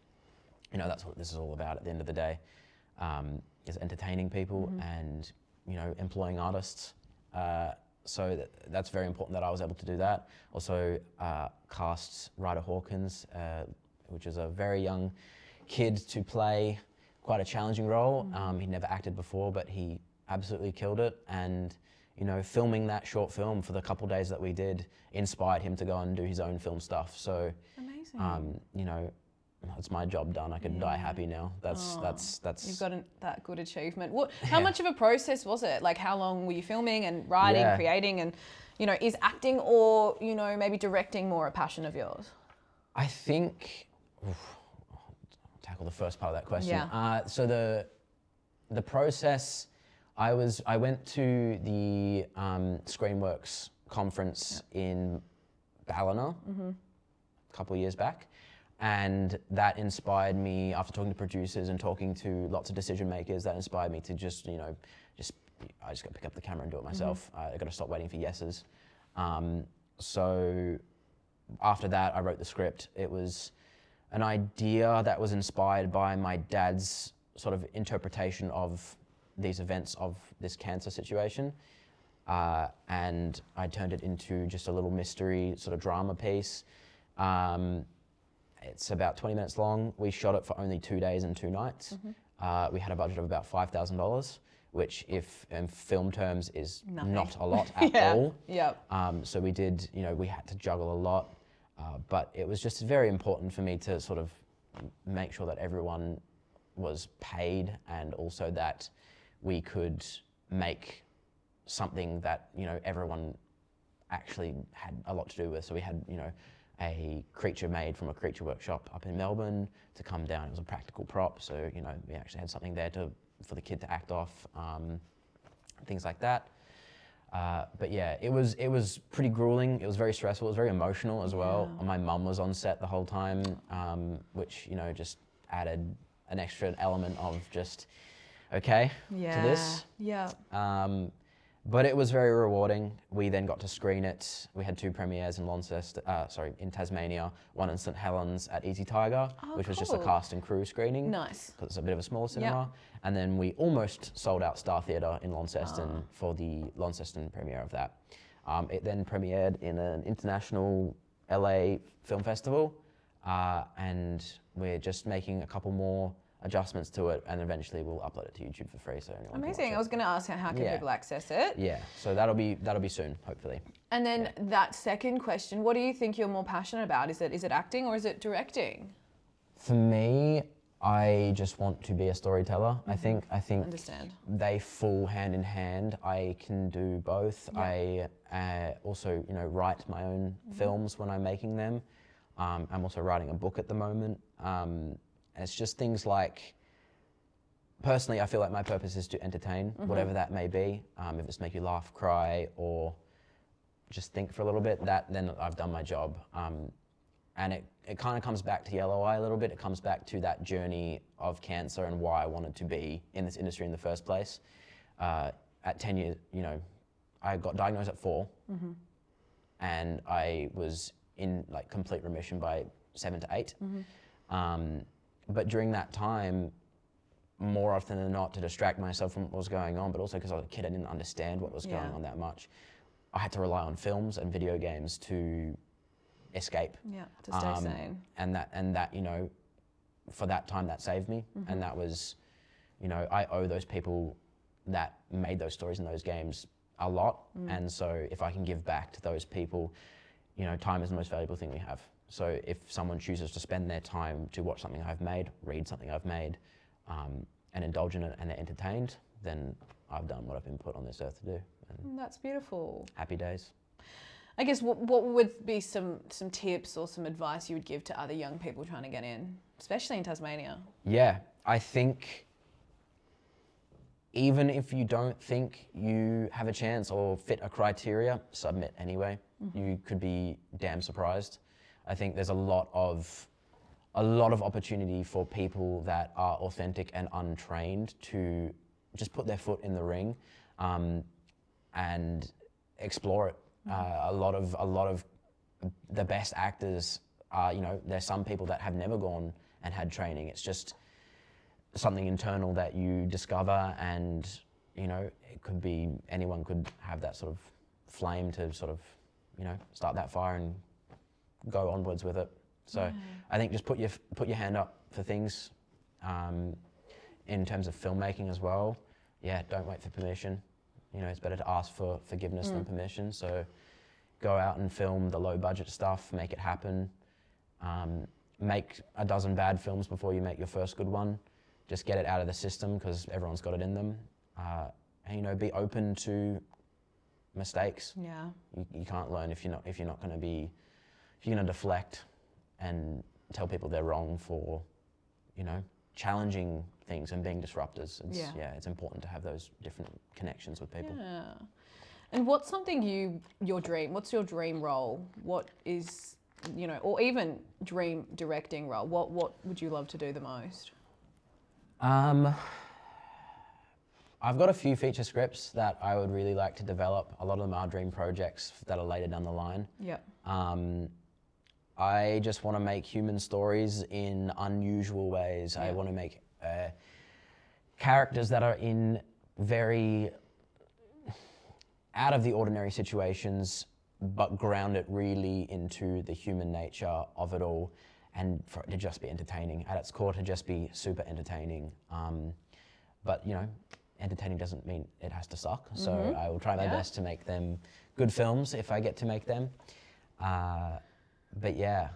you know, that's what this is all about at the end of the day, is entertaining people and, you know, employing artists. So that's very important that I was able to do that. Also cast Ryder Hawkins, which is a very young kid to play quite a challenging role. He'd never acted before, but he absolutely killed it. And, you know, filming that short film for the couple days that we did inspired him to go and do his own film stuff. So, Amazing. you know, that's my job done. I can die happy now. That's. You've got that good achievement. How much of a process was it? Like, how long were you filming and writing, creating, and, you know, is acting or, you know, maybe directing more a passion of yours? I think. I'll tackle the first part of that question. Yeah. So the process. I went to the Screenworks conference in Ballina a couple of years back. And that inspired me, after talking to producers and talking to lots of decision makers, that inspired me to just, you know, I just got to pick up the camera and do it myself. I got to stop waiting for yeses. So after that, I wrote the script. It was an idea that was inspired by my dad's sort of interpretation of these events of this cancer situation. And I turned it into just a little mystery sort of drama piece. It's about 20 minutes long. We shot it for only 2 days and 2 nights. We had a budget of about $5,000, which if in film terms is not a lot at all. So we did, you know, we had to juggle a lot, but it was just very important for me to sort of make sure that everyone was paid and also that we could make something that, you know, everyone actually had a lot to do with. So we had, you know, a creature made from a creature workshop up in Melbourne to come down. It was a practical prop, so, you know, we actually had something there for the kid to act off, things like that. But yeah, it was pretty grueling. It was very stressful. It was very emotional as well. My mum was on set the whole time, which, you know, just added an extra element of just, okay, to this. But it was very rewarding. We then got to screen it. We had 2 premieres in in Tasmania, one in St Helens at Easy Tiger, which was just a cast and crew screening. Nice. Because it's a bit of a smaller cinema. And then we almost sold out Star Theatre in Launceston for the Launceston premiere of that. It then premiered in an international LA film festival, and we're just making a couple more adjustments to it, and eventually we'll upload it to YouTube for free. So anyone amazing. I was going to ask how can people access it? Yeah, so that'll be soon, hopefully. And then that second question, what do you think you're more passionate about? Is it acting or is it directing? For me, I just want to be a storyteller. I think Understand. they fall hand in hand. I can do both. I also, you know, write my own films when I'm making them. I'm also writing a book at the moment. And it's just things like, personally, I feel like my purpose is to entertain, whatever that may be. If it's make you laugh, cry, or just think for a little bit, then I've done my job. And it kind of comes back to Yellow Eye a little bit. It comes back to that journey of cancer and why I wanted to be in this industry in the first place. At 10 years, you know, I got diagnosed at 4, and I was in like complete remission by 7 to 8. But during that time, more often than not, to distract myself from what was going on, but also because I was a kid, I didn't understand what was going on that much. I had to rely on films and video games to escape. To stay sane. And that, you know, for that time, that saved me. And that was, you know, I owe those people that made those stories and those games a lot. And so if I can give back to those people, you know, time is the most valuable thing we have. So if someone chooses to spend their time to watch something I've made, read something I've made, and indulge in it, and they're entertained, then I've done what I've been put on this earth to do. And that's beautiful. Happy days. I guess what would be some tips or some advice you would give to other young people trying to get in, especially in Tasmania? Yeah, I think even if you don't think you have a chance or fit a criteria, submit anyway. You could be damn surprised. I think there's a lot of opportunity for people that are authentic and untrained to just put their foot in the ring and explore it. A lot of the best actors are, you know, there's some people that have never gone and had training. It's just something internal that you discover, and you know, it could be anyone could have that sort of flame to sort of, you know, start that fire and go onwards with it. So I think just put your hand up for things. In terms of filmmaking as well, yeah, don't wait for permission. You know, it's better to ask for forgiveness than permission. So go out and film the low budget stuff, make it happen. Make a dozen bad films before you make your first good one. Just get it out of the system because everyone's got it in them. And you know, be open to mistakes. Yeah. You can't learn if you're not going to be, if you're going to deflect and tell people they're wrong for, you know, challenging things and being disruptors. It's important to have those different connections with people. Yeah. And what's something what's your dream role? What is, you know, or even dream directing role? What would you love to do the most? I've got a few feature scripts that I would really like to develop. A lot of them are dream projects that are later down the line. Yep. I just want to make human stories in unusual ways. I want to make characters that are in very out of the ordinary situations, but ground it really into the human nature of it all, and for it to just be entertaining. At its core, to just be super entertaining. But you know, entertaining doesn't mean it has to suck. So I will try my best to make them good films if I get to make them. But yeah,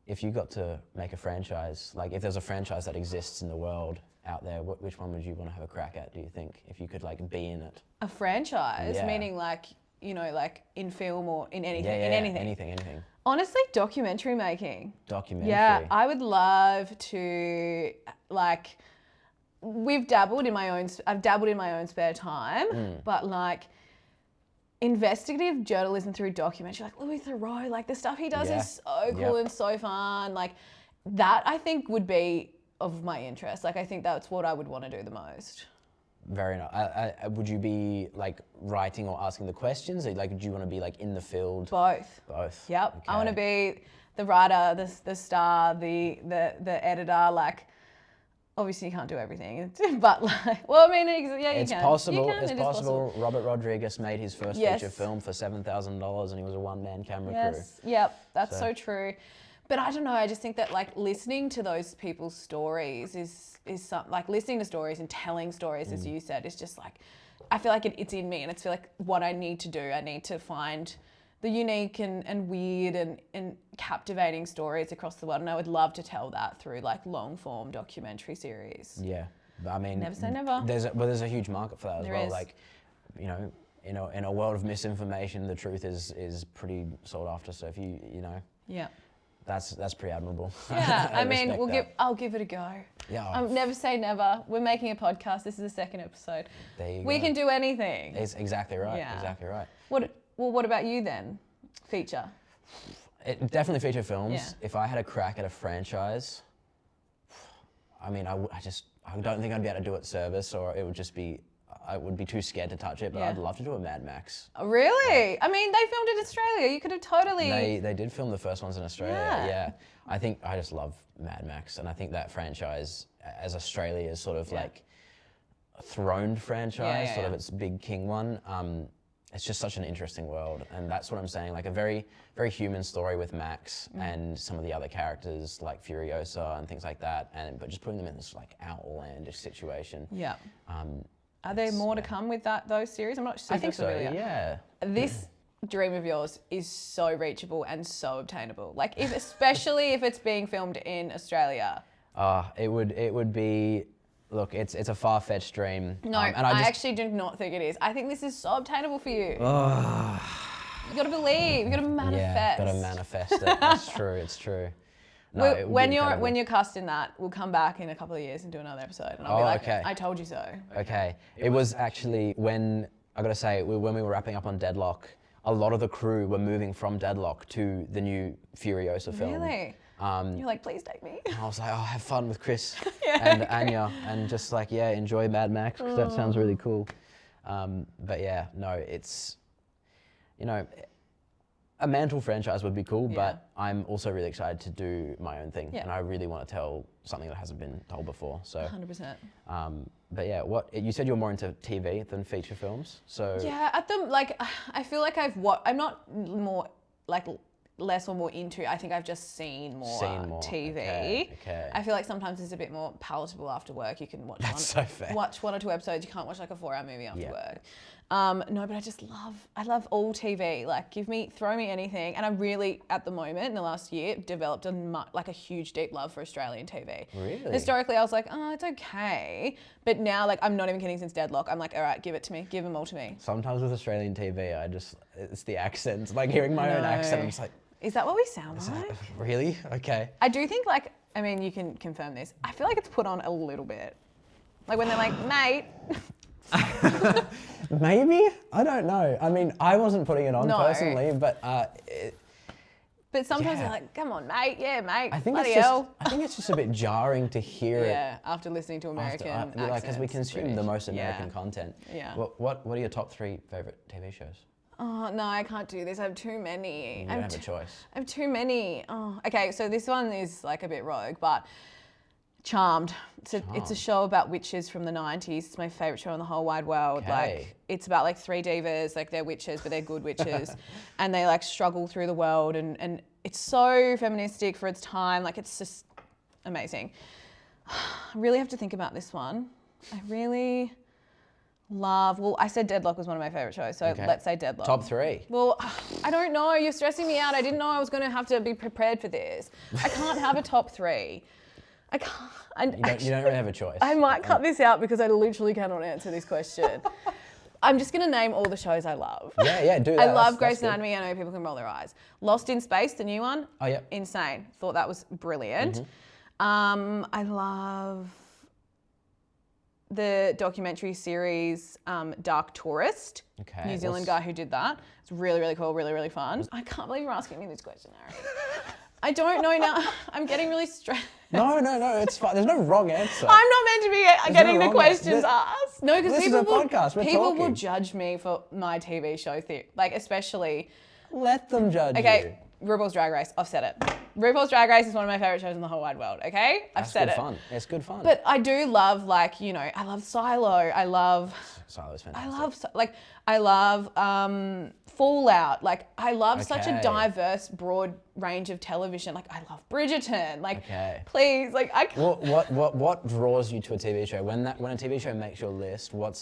if you got to make a franchise, like if there's a franchise that exists in the world out there, which one would you want to have a crack at, do you think, if you could like be in it? A franchise, Yeah. meaning like, you know, like in film or in anything, Yeah, in anything. Anything. Honestly, documentary making. Documentary. Yeah, I would love to, like, I've dabbled in my own spare time, but like investigative journalism through documentary, like Louis Theroux, like the stuff he does is so cool and so fun. Like that I think would be of my interest. Like I think that's what I would want to do the most. Very nice. Would you be like writing or asking the questions? Or, like, do you want to be like in the field? Both. Yep. Okay. I want to be the writer, the star, the editor. Like, obviously you can't do everything, but like, well, I mean, yeah, you It's can. possible. You can, It's it is possible. Robert Rodriguez made his first Yes. feature film for $7,000, and he was a one-man camera crew. Yes. Yep. That's so true. But I don't know. I just think that like listening to those people's stories is something, like listening to stories and telling stories, as you said, is just like, I feel like it's in me, and it's like what I need to do. I need to find the unique and weird and captivating stories across the world. And I would love to tell that through like long form documentary series. Yeah, but I mean, Never say never. There's a huge market for that as There well. is. Like, you know, in a world of misinformation, the truth is pretty sought after. So if you know, Yeah. that's pretty admirable. Yeah. I mean, respect that. I'll give it a go. Yeah. Never say never. We're making a podcast. This is the second episode. There you We go. can do anything. It's exactly right. Yeah. Exactly right. What about you then? Feature. It definitely feature films. Yeah. If I had a crack at a franchise, I mean, I don't think I'd be able to do it service, or it would just be, I would be too scared to touch it. But Yeah. I'd love to do a Mad Max. Oh, really? I mean, they filmed in Australia. You could have totally. They did film the first ones in Australia. Yeah. Yeah. I think I just love Mad Max, and I think that franchise, as Australia is sort of like a throned franchise, Yeah, sort of yeah. its big king one. It's just such an interesting world, and that's what I'm saying. Like a very, very human story with Max and some of the other characters like Furiosa and things like that, but just putting them in this like outlandish situation. Yeah. Are there more to come with those series? I'm not super I think so. familiar. Yeah. This dream of yours is so reachable and so obtainable. Like, especially if it's being filmed in Australia. It would be. Look, it's a far-fetched dream. No, and I actually do not think it is. I think this is so obtainable for you. You got to believe. You got to manifest. Yeah, gotta manifest it. That's true. It's true. No, it would be when incredible. you're cast in that, we'll come back in a couple of years and do another episode, and I'll be like, okay. I told you so. Okay. It was actually when, I gotta say, when we were wrapping up on Deadloch, a lot of the crew were moving from Deadloch to the new Furiosa film. Really? You're like, please take me. I was like, oh, have fun with Chris and Anya, and just like, yeah, enjoy Mad Max, because that sounds really cool. But yeah, no, it's, you know, a Mantle franchise would be cool, Yeah. but I'm also really excited to do my own thing, Yeah. and I really want to tell something that hasn't been told before. So, 100%. but yeah, you said you're more into TV than feature films, so Yeah, I feel like I'm not more like less or more into it. I think I've just seen more TV. Okay. I feel like sometimes it's a bit more palatable after work. You can watch so fair. watch 1 or 2 episodes. You can't watch like a 4-hour movie after Yeah. work. No, but I love all TV. Like throw me anything. And I really, at the moment, in the last year, developed a huge deep love for Australian TV. Really? Historically, I was like, oh, it's okay. But now, like, I'm not even kidding, since Deadloch, I'm like, all right, give it to me. Give them all to me. Sometimes with Australian TV, it's the accents. Like hearing my own accent, I'm just like, is that what we sound like? really? Okay. I do think, like, I mean, you can confirm this. I feel like it's put on a little bit. Like when they're like, mate. Maybe? I don't know. I mean, I wasn't putting it on No. personally, but But sometimes Yeah. they're like, come on, mate. Yeah, mate. I think Bloody it's hell. just a bit jarring to hear Yeah, after listening to American accents. because we consume the most American Yeah. content. Yeah. What are your top 3 favorite TV shows? Oh, no, I can't do this. I have too many. You don't have a choice. I have too many. Oh, okay, so this one is like a bit rogue, but Charmed. It's a show about witches from the 90s. It's my favourite show in the whole wide world. Okay. Like, it's about like 3 divas, like they're witches, but they're good witches. And they like struggle through the world, and it's so feministic for its time. Like, it's just amazing. I really have to think about this one. I really well, I said Deadloch was one of my favourite shows, so Okay. let's say Deadloch. Top 3. Well, I don't know. You're stressing me out. I didn't know I was going to have to be prepared for this. I can't have a top 3. I can't. You don't really have a choice. I might cut this out because I literally cannot answer this question. I'm just going to name all the shows I love. Yeah, do that. I love That's Grey's good. Anatomy. I know people can roll their eyes. Lost in Space, the new one. Oh, yeah. Insane. Thought that was brilliant. I love the documentary series Dark Tourist. Okay, New Zealand guy who did that. It's really, really cool, really, really fun. I can't believe you're asking me this question, Harry. I don't know now. I'm getting really stressed. No, it's fine. There's no wrong answer. I'm not meant to be getting no the wrong questions answer. asked. No, because This is a podcast. We're people will talking. judge me for my TV show theory. Like, especially, Let them judge okay, RuPaul's Drag Race. I've said it. RuPaul's Drag Race is one of my favorite shows in the whole wide world. Okay, I've That's said good it. fun. It's good fun. But I do love, like, I love Silo. I love Fallout. Like, I love such a Okay. diverse, broad range of television. Like, I love Bridgerton. Like, Okay. please, like, I can't. What draws you to a TV show? When a TV show makes your list, what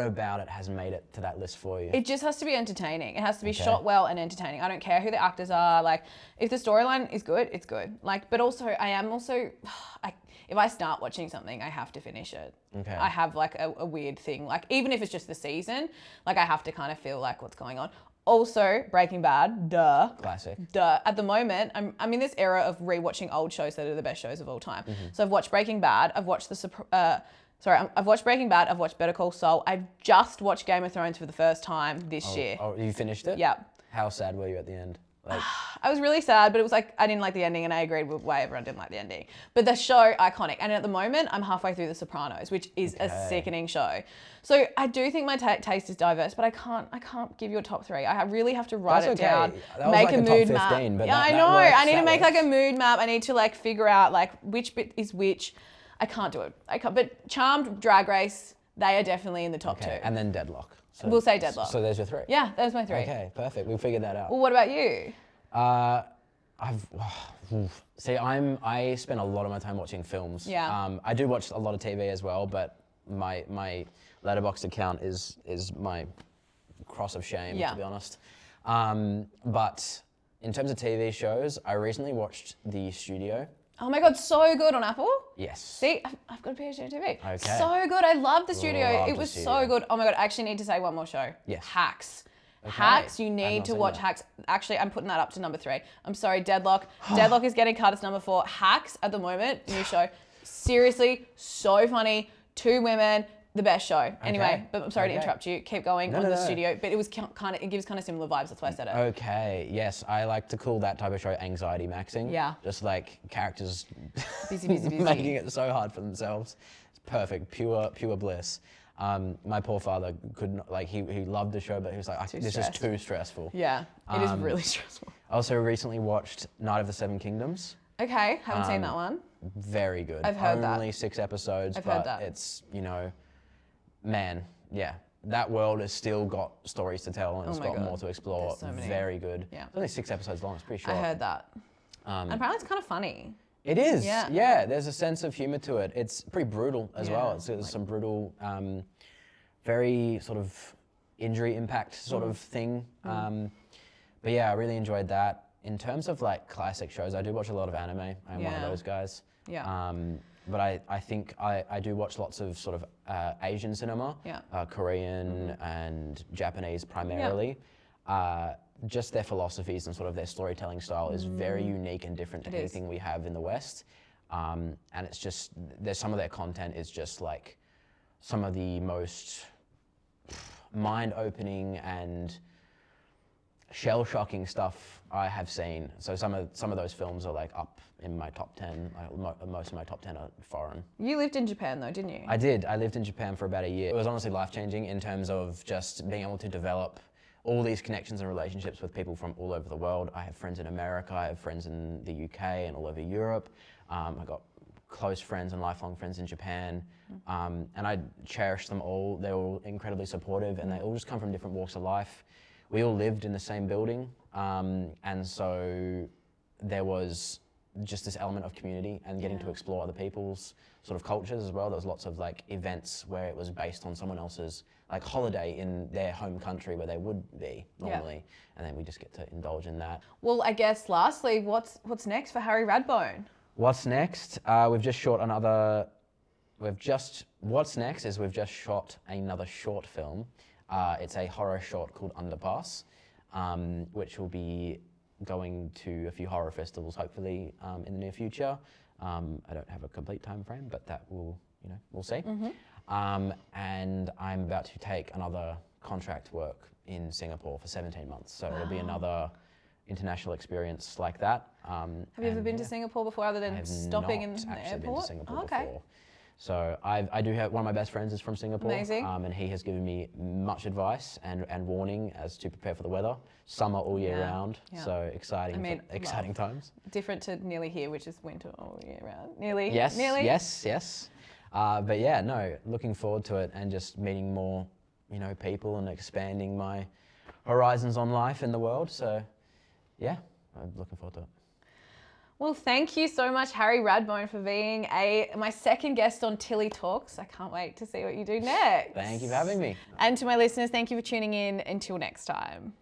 about it has made it to that list for you? It just has to be entertaining. It has to be shot well and entertaining. I don't care who the actors are. Like, if the storyline is good, it's good. Like, but also, if I start watching something, I have to finish it. Okay. I have like a weird thing. Like, even if it's just the season, like I have to kind of feel like what's going on. Also, Breaking Bad, duh. Classic. Duh. At the moment, I'm in this era of rewatching old shows that are the best shows of all time. So I've watched Breaking Bad. I've watched I've watched Breaking Bad. I've watched Better Call Saul. I've just watched Game of Thrones for the first time this year. Oh, you finished it? Yeah. How sad were you at the end? Like, I was really sad, but it was like, I didn't like the ending, and I agreed with why everyone didn't like the ending. But the show, iconic. And at the moment, I'm halfway through The Sopranos, which is a sickening show. So I do think my taste is diverse, but I can't give you a top 3. I really have to write That's it okay. down, That was make like a a top mood 15, map. but Yeah, that I know. works, I need to that make works. like a mood map. I need to like figure out like which bit is which. I can't do it. But Charmed, Drag Race, they are definitely in the top 2. and then Deadloch. So, We'll say Deadloch. So there's your 3. Yeah, those are my 3. Okay, perfect. We figured that out. Well, what about you? I spend a lot of my time watching films. Yeah. I do watch a lot of TV as well, but my Letterboxd account is my cross of shame, Yeah. to be honest. But in terms of TV shows, I recently watched The Studio. Oh my God, so good on Apple. Yes. See, I've got a PhD in TV. Okay. So good. I love The Studio. Love It The was Studio. so good. Oh my God, I actually need to say one more show. Yes. Hacks. Okay. Hacks, you I've need not to seen watch that. Hacks. Actually, I'm putting that up to number 3. I'm sorry, Deadloch. Deadloch is getting cut as number 4. Hacks at the moment, new show. Seriously, so funny. 2 women, the best show. Anyway, but I'm sorry to interrupt you. Keep going on The Studio. But it was it gives kind of similar vibes. That's why I said it. Okay, yes, I like to call that type of show anxiety maxing. Yeah. Just like characters Busy. making it so hard for themselves. It's perfect, pure bliss. My poor father could not, like, he loved the show, but he was like, this is too stressful. Yeah, it is really stressful. I also recently watched Night of the Seven Kingdoms. Okay, haven't seen that one. Very good. I've heard that. Only 6 episodes, I've heard but that. it's, you know, man, yeah. That world has still got stories to tell and it's my got God. more to explore. There's so many. Very good. Yeah. It's only 6 episodes long, it's pretty short. I heard that. And apparently it's kind of funny. It is. Yeah. Yeah, there's a sense of humor to it. It's pretty brutal as well. It's some brutal, very sort of injury impact sort of thing. But yeah, I really enjoyed that. In terms of like classic shows, I do watch a lot of anime. I'm one of those guys. Yeah. But I think I do watch lots of sort of Asian cinema, Korean and Japanese primarily. Just their philosophies and sort of their storytelling style is very unique and different to anything we have in the West. And it's just, there's some of their content is just like some of the most mind-opening and shell-shocking stuff I have seen. So some of those films are like up in my top 10. Most of my top 10 are foreign. You lived in Japan though, didn't you? I did. I lived in Japan for about a year. It was honestly life-changing in terms of just being able to develop all these connections and relationships with people from all over the world. I have friends in America, I have friends in the UK and all over Europe. I got close friends and lifelong friends in Japan. And I cherish them all. They're all incredibly supportive and they all just come from different walks of life. We all lived in the same building. And so there was just this element of community and getting to explore other people's sort of cultures as well. There was lots of like events where it was based on someone else's like holiday in their home country where they would be normally. And then we just get to indulge in that. Well, I guess lastly, what's next for Harry Radbone? What's next? We've just shot another short film. It's a horror short called Underpass, which will be going to a few horror festivals hopefully in the near future. I don't have a complete time frame, but that will, we'll see. And I'm about to take another contract work in Singapore for 17 months. So it'll be another international experience like that. Have you ever been to Singapore before other than stopping in the airport? I have not actually been to Singapore before. So I do have, one of my best friends is from Singapore. Amazing. And he has given me much advice and warning as to prepare for the weather. Summer all year round, so exciting, exciting times. Different to nearly here, which is winter all year round. Nearly? Yes, nearly? yes. But yeah, no, looking forward to it and just meeting more, people and expanding my horizons on life in the world. So yeah, I'm looking forward to it. Well, thank you so much, Harry Radbone, for being my second guest on Tilly Talks. I can't wait to see what you do next. Thank you for having me. And to my listeners, thank you for tuning in. Until next time.